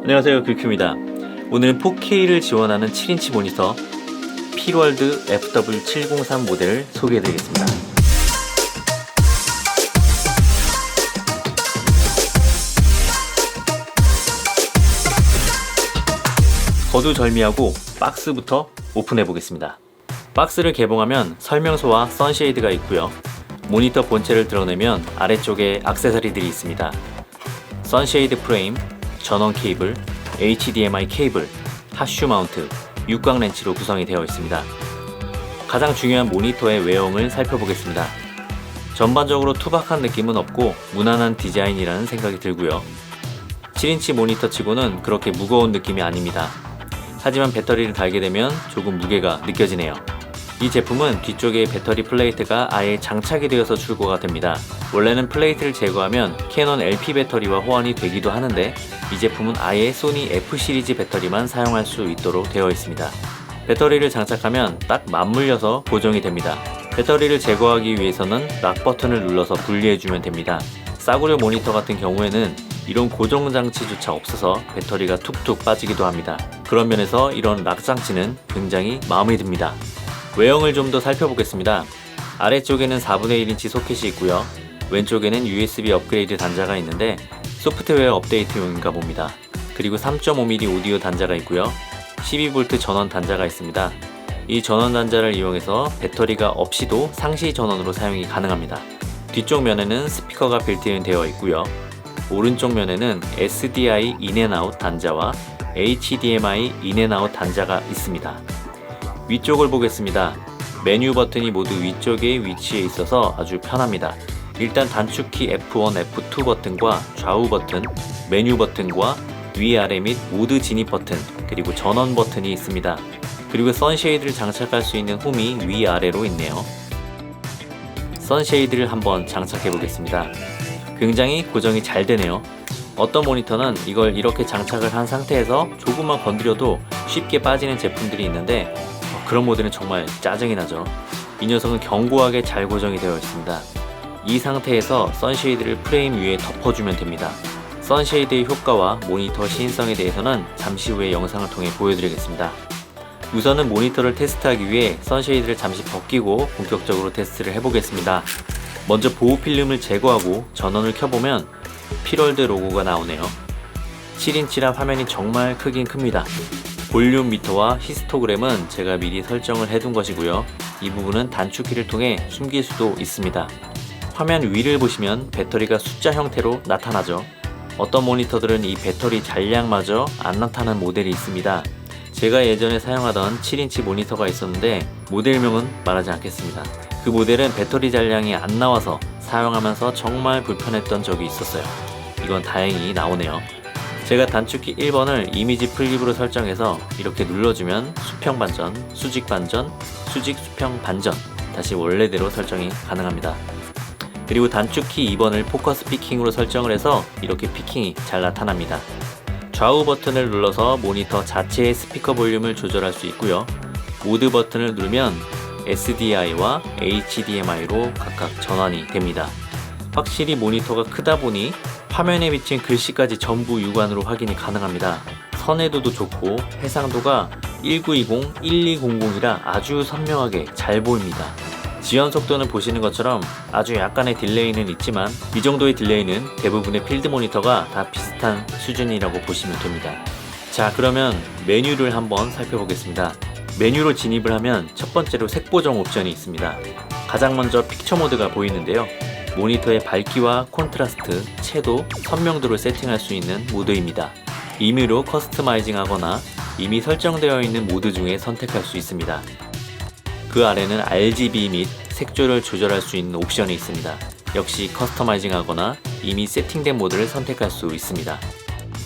안녕하세요, 귤큐입니다. 오늘은 4K를 지원하는 7인치 모니터 필월드 FW703 모델을 소개해드리겠습니다. 거두절미하고 박스부터 오픈해 보겠습니다. 박스를 개봉하면 설명서와 선쉐이드가 있고요. 모니터 본체를 드러내면 아래쪽에 액세서리들이 있습니다. 선쉐이드 프레임, 전원 케이블, HDMI 케이블, 핫슈 마운트, 육각 렌치로 구성이 되어 있습니다. 가장 중요한 모니터의 외형을 살펴보겠습니다. 전반적으로 투박한 느낌은 없고 무난한 디자인이라는 생각이 들고요. 7인치 모니터 치고는 그렇게 무거운 느낌이 아닙니다. 하지만 배터리를 달게 되면 조금 무게가 느껴지네요. 이 제품은 뒤쪽에 배터리 플레이트가 아예 장착이 되어서 출고가 됩니다. 원래는 플레이트를 제거하면 캐논 LP 배터리와 호환이 되기도 하는데 이 제품은 아예 소니 F 시리즈 배터리만 사용할 수 있도록 되어 있습니다. 배터리를 장착하면 딱 맞물려서 고정이 됩니다. 배터리를 제거하기 위해서는 락 버튼을 눌러서 분리해주면 됩니다. 싸구려 모니터 같은 경우에는 이런 고정 장치조차 없어서 배터리가 툭툭 빠지기도 합니다. 그런 면에서 이런 락 장치는 굉장히 마음에 듭니다. 외형을 좀 더 살펴보겠습니다. 아래쪽에는 4분의 1인치 소켓이 있고요. 왼쪽에는 USB 업그레이드 단자가 있는데 소프트웨어 업데이트용인가 봅니다. 그리고 3.5mm 오디오 단자가 있고요. 12V 전원 단자가 있습니다. 이 전원 단자를 이용해서 배터리가 없이도 상시 전원으로 사용이 가능합니다. 뒤쪽 면에는 스피커가 빌트인 되어 있고요. 오른쪽 면에는 SDI 인앤아웃 단자와 HDMI 인앤아웃 단자가 있습니다. 위쪽을 보겠습니다. 메뉴 버튼이 모두 위쪽에 위치해 있어서 아주 편합니다. 일단 단축키 F1, F2 버튼과 좌우 버튼, 메뉴 버튼과 위아래 및 모드 진입 버튼, 그리고 전원 버튼이 있습니다. 그리고 선쉐이드를 장착할 수 있는 홈이 위아래로 있네요. 선쉐이드를 한번 장착해 보겠습니다. 굉장히 고정이 잘 되네요. 어떤 모니터는 이걸 이렇게 장착을 한 상태에서 조금만 건드려도 쉽게 빠지는 제품들이 있는데 그런 모델은 정말 짜증이 나죠. 이 녀석은 견고하게 잘 고정이 되어 있습니다. 이 상태에서 선쉐이드를 프레임 위에 덮어주면 됩니다. 선쉐이드의 효과와 모니터 시인성에 대해서는 잠시 후에 영상을 통해 보여드리겠습니다. 우선은 모니터를 테스트하기 위해 선쉐이드를 잠시 벗기고 본격적으로 테스트를 해보겠습니다. 먼저 보호 필름을 제거하고 전원을 켜보면 필월드 로고가 나오네요. 7인치라 화면이 정말 크긴 큽니다. 볼륨 미터와 히스토그램은 제가 미리 설정을 해둔 것이고요. 이 부분은 단축키를 통해 숨길 수도 있습니다. 화면 위를 보시면 배터리가 숫자 형태로 나타나죠. 어떤 모니터들은 이 배터리 잔량마저 안 나타나는 모델이 있습니다. 제가 예전에 사용하던 7인치 모니터가 있었는데 모델명은 말하지 않겠습니다. 그 모델은 배터리 잔량이 안 나와서 사용하면서 정말 불편했던 적이 있었어요. 이건 다행히 나오네요. 제가 단축키 1번을 이미지 플립으로 설정해서 이렇게 눌러주면 수평 반전, 수직 반전, 수직 수평 반전, 다시 원래대로 설정이 가능합니다. 그리고 단축키 2번을 포커스 피킹으로 설정을 해서 이렇게 피킹이 잘 나타납니다. 좌우 버튼을 눌러서 모니터 자체의 스피커 볼륨을 조절할 수 있고요. 모드 버튼을 누르면 SDI와 HDMI로 각각 전환이 됩니다. 확실히 모니터가 크다 보니 화면에 비친 글씨까지 전부 육안으로 확인이 가능합니다. 선해도도 좋고 해상도가 1920, 1200이라 아주 선명하게 잘 보입니다. 지연 속도는 보시는 것처럼 아주 약간의 딜레이는 있지만 이 정도의 딜레이는 대부분의 필드 모니터가 다 비슷한 수준이라고 보시면 됩니다. 자, 그러면 메뉴를 한번 살펴보겠습니다. 메뉴로 진입을 하면 첫 번째로 색보정 옵션이 있습니다. 가장 먼저 픽처 모드가 보이는데요. 모니터의 밝기와 콘트라스트, 채도, 선명도를 세팅할 수 있는 모드입니다. 임의로 커스터마이징 하거나 이미 설정되어 있는 모드 중에 선택할 수 있습니다. 그 아래는 RGB 및 색조를 조절할 수 있는 옵션이 있습니다. 역시 커스터마이징 하거나 이미 세팅된 모드를 선택할 수 있습니다.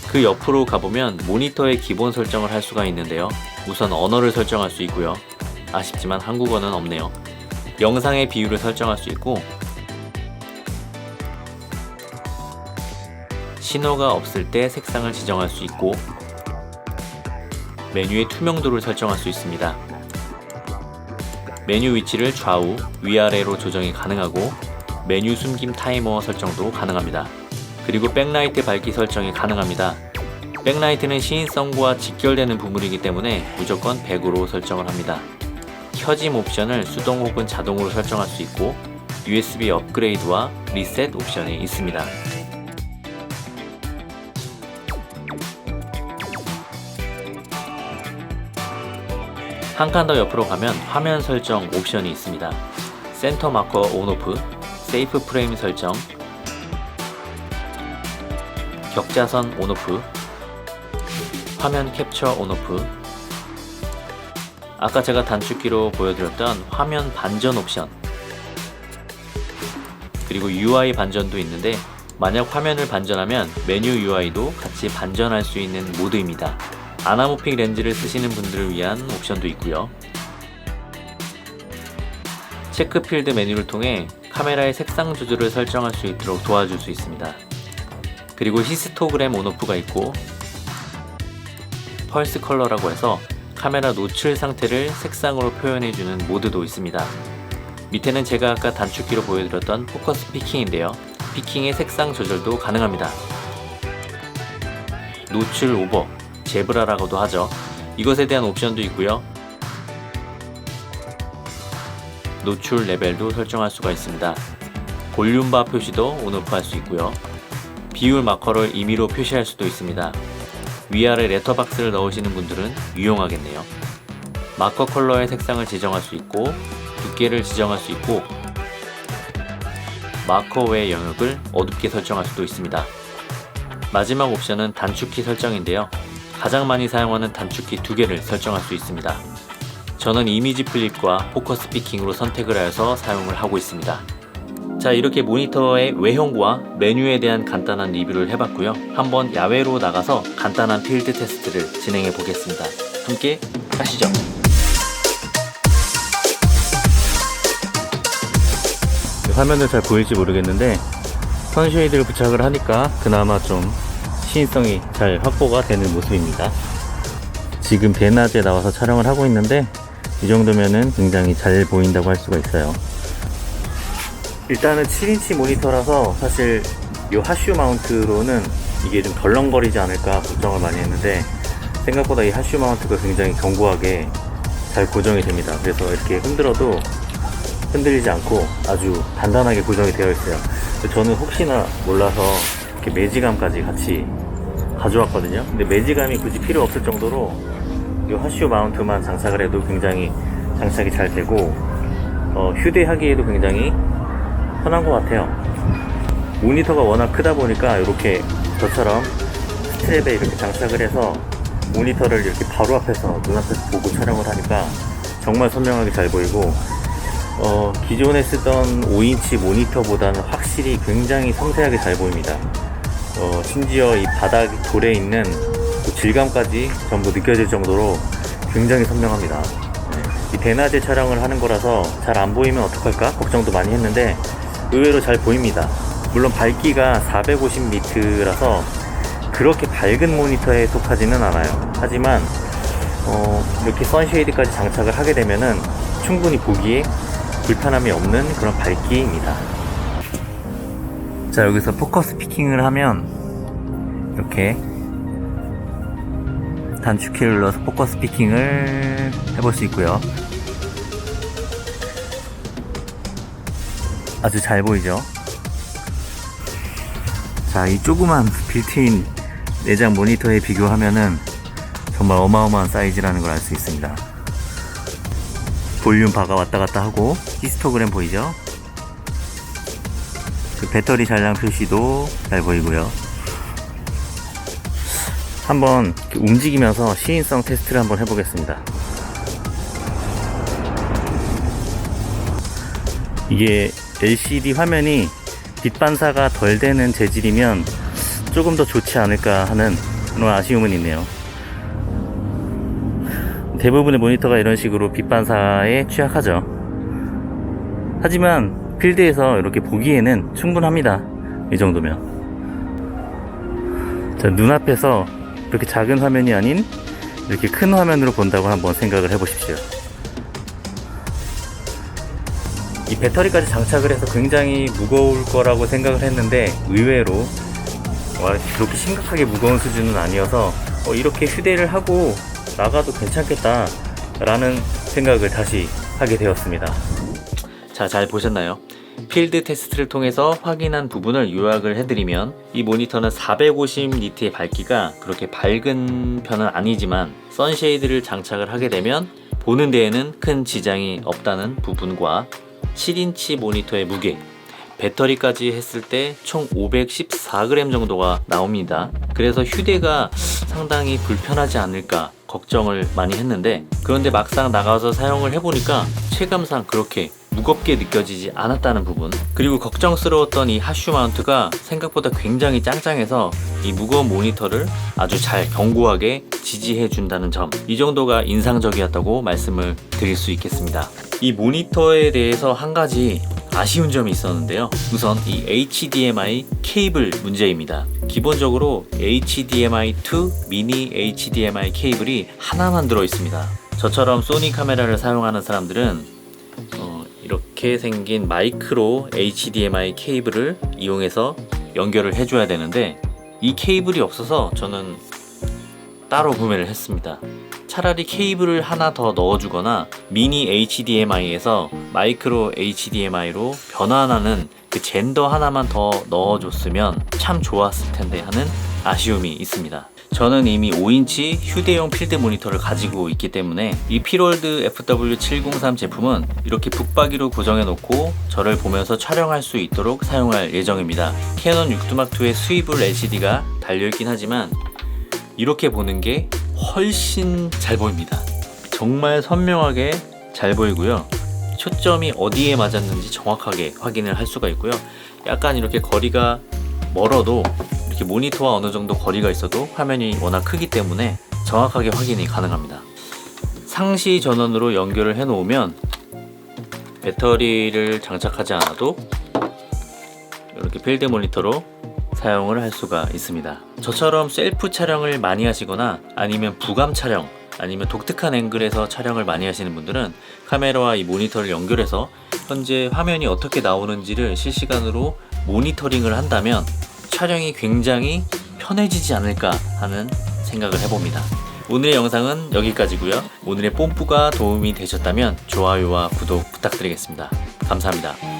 그 옆으로 가보면 모니터의 기본 설정을 할 수가 있는데요. 우선 언어를 설정할 수 있고요. 아쉽지만 한국어는 없네요. 영상의 비율을 설정할 수 있고 신호가 없을 때 색상을 지정할 수 있고 메뉴의 투명도를 설정할 수 있습니다. 메뉴 위치를 좌우, 위아래로 조정이 가능하고 메뉴 숨김 타이머 설정도 가능합니다. 그리고 백라이트 밝기 설정이 가능합니다. 백라이트는 시인성과 직결되는 부분이기 때문에 무조건 100으로 설정을 합니다. 켜짐 옵션을 수동 혹은 자동으로 설정할 수 있고 USB 업그레이드와 리셋 옵션이 있습니다. 한 칸 더 옆으로 가면 화면 설정 옵션이 있습니다. 센터 마커 온오프, 세이프 프레임 설정, 격자선 온오프, 화면 캡처 온오프, 아까 제가 단축키로 보여드렸던 화면 반전 옵션, 그리고 UI 반전도 있는데 만약 화면을 반전하면 메뉴 UI도 같이 반전할 수 있는 모드입니다. 아나모픽 렌즈를 쓰시는 분들을 위한 옵션도 있고요. 체크 필드 메뉴를 통해 카메라의 색상 조절을 설정할 수 있도록 도와줄 수 있습니다. 그리고 히스토그램 온오프가 있고 펄스 컬러라고 해서 카메라 노출 상태를 색상으로 표현해주는 모드도 있습니다. 밑에는 제가 아까 단축키로 보여드렸던 포커스 피킹인데요. 피킹의 색상 조절도 가능합니다. 노출 오버, 제브라라고도 하죠. 이것에 대한 옵션도 있고요. 노출 레벨도 설정할 수가 있습니다. 볼륨바 표시도 온오프 할 수 있고요. 비율 마커를 임의로 표시할 수도 있습니다. 위아래 레터박스를 넣으시는 분들은 유용하겠네요. 마커 컬러의 색상을 지정할 수 있고 두께를 지정할 수 있고 마커 외 영역을 어둡게 설정할 수도 있습니다. 마지막 옵션은 단축키 설정인데요. 가장 많이 사용하는 단축키 2개를 설정할 수 있습니다. 저는 이미지 플립과 포커스 피킹으로 선택을 하여서 사용을 하고 있습니다. 자, 이렇게 모니터의 외형과 메뉴에 대한 간단한 리뷰를 해봤고요. 한번 야외로 나가서 간단한 필드 테스트를 진행해 보겠습니다. 함께 가시죠. 화면은 잘 보일지 모르겠는데 선쉐이드를 부착을 하니까 그나마 좀 시인성이 잘 확보가 되는 모습입니다. 지금 대낮에 나와서 촬영을 하고 있는데 이 정도면은 굉장히 잘 보인다고 할 수가 있어요. 일단은 7인치 모니터라서 사실 이 하슈 마운트로는 이게 좀 덜렁거리지 않을까 걱정을 많이 했는데 생각보다 이 하슈 마운트가 굉장히 견고하게 잘 고정이 됩니다. 그래서 이렇게 흔들어도 흔들리지 않고 아주 단단하게 고정이 되어 있어요. 저는 혹시나 몰라서 이렇게 매지감까지 같이 가져왔거든요. 근데 매지감이 굳이 필요 없을 정도로 이 하슈 마운트만 장착을 해도 굉장히 장착이 잘 되고 휴대하기에도 굉장히 편한 것 같아요. 모니터가 워낙 크다 보니까 이렇게 저처럼 스트랩에 이렇게 장착을 해서 모니터를 이렇게 바로 앞에서 눈앞에서 보고 촬영을 하니까 정말 선명하게 잘 보이고 기존에 쓰던 5인치 모니터보다는 확실히 굉장히 섬세하게 잘 보입니다. 심지어 이 바닥 돌에 있는 그 질감까지 전부 느껴질 정도로 굉장히 선명합니다. 이 대낮에 촬영을 하는 거라서 잘 안 보이면 어떡할까 걱정도 많이 했는데 의외로 잘 보입니다. 물론 밝기가 450니트라서 그렇게 밝은 모니터에 속하지는 않아요. 하지만 이렇게 선쉐이드까지 장착을 하게 되면은 충분히 보기에 불편함이 없는 그런 밝기입니다. 자, 여기서 포커스 피킹을 하면 이렇게 단축키를 눌러서 포커스 피킹을 해볼 수 있고요. 아주 잘 보이죠? 자, 이 조그만 빌트인 내장 모니터에 비교하면은 정말 어마어마한 사이즈라는 걸 알 수 있습니다. 볼륨 바가 왔다 갔다 하고 히스토그램 보이죠? 그 배터리 잔량 표시도 잘 보이고요. 한번 움직이면서 시인성 테스트를 한번 해보겠습니다. 이게 LCD 화면이 빛 반사가 덜 되는 재질이면 조금 더 좋지 않을까 하는 그런 아쉬움은 있네요. 대부분의 모니터가 이런 식으로 빛 반사에 취약하죠. 하지만 필드에서 이렇게 보기에는 충분합니다. 이 정도면. 자, 눈앞에서 이렇게 작은 화면이 아닌 이렇게 큰 화면으로 본다고 한번 생각을 해보십시오. 이 배터리까지 장착을 해서 굉장히 무거울 거라고 생각을 했는데 의외로 와, 그렇게 심각하게 무거운 수준은 아니어서 이렇게 휴대를 하고 나가도 괜찮겠다 라는 생각을 다시 하게 되었습니다. 자, 잘 보셨나요? 필드 테스트를 통해서 확인한 부분을 요약을 해드리면 이 모니터는 450니트의 밝기가 그렇게 밝은 편은 아니지만 선쉐이드를 장착을 하게 되면 보는 데에는 큰 지장이 없다는 부분과 7인치 모니터의 무게, 배터리까지 했을 때 총 514g 정도가 나옵니다. 그래서 휴대가 상당히 불편하지 않을까 걱정을 많이 했는데, 그런데 막상 나가서 사용을 해보니까 체감상 그렇게 무겁게 느껴지지 않았다는 부분, 그리고 걱정스러웠던 이 하슈 마운트가 생각보다 굉장히 짱짱해서 이 무거운 모니터를 아주 잘 견고하게 지지해 준다는 점, 이 정도가 인상적이었다고 말씀을 드릴 수 있겠습니다. 이 모니터에 대해서 한 가지 아쉬운 점이 있었는데요. 우선 이 HDMI 케이블 문제입니다. 기본적으로 HDMI2 미니 HDMI 케이블이 하나만 들어 있습니다. 저처럼 소니 카메라를 사용하는 사람들은 이렇게 생긴 마이크로 HDMI 케이블을 이용해서 연결을 해줘야 되는데, 이 케이블이 없어서 저는 따로 구매를 했습니다. 차라리 케이블을 하나 더 넣어주거나 미니 HDMI에서 마이크로 HDMI로 변환하는 그 젠더 하나만 더 넣어줬으면 참 좋았을 텐데 하는 아쉬움이 있습니다. 저는 이미 5인치 휴대용 필드 모니터를 가지고 있기 때문에 이 피롤드 FW703 제품은 이렇게 붙박이로 고정해 놓고 저를 보면서 촬영할 수 있도록 사용할 예정입니다. 캐논 6뚜막2의 스위블 LCD가 달려있긴 하지만 이렇게 보는 게 훨씬 잘 보입니다. 정말 선명하게 잘 보이고요. 초점이 어디에 맞았는지 정확하게 확인을 할 수가 있고요. 약간 이렇게 거리가 멀어도, 이렇게 모니터와 어느 정도 거리가 있어도 화면이 워낙 크기 때문에 정확하게 확인이 가능합니다. 상시 전원으로 연결을 해 놓으면 배터리를 장착하지 않아도 이렇게 필드 모니터로 사용을 할 수가 있습니다. 저처럼 셀프 촬영을 많이 하시거나 아니면 부감 촬영, 아니면 독특한 앵글에서 촬영을 많이 하시는 분들은 카메라와 이 모니터를 연결해서 현재 화면이 어떻게 나오는지를 실시간으로 모니터링을 한다면 촬영이 굉장히 편해지지 않을까 하는 생각을 해봅니다. 오늘의 영상은 여기까지고요. 오늘의 뽐뿌가 도움이 되셨다면 좋아요와 구독 부탁드리겠습니다. 감사합니다.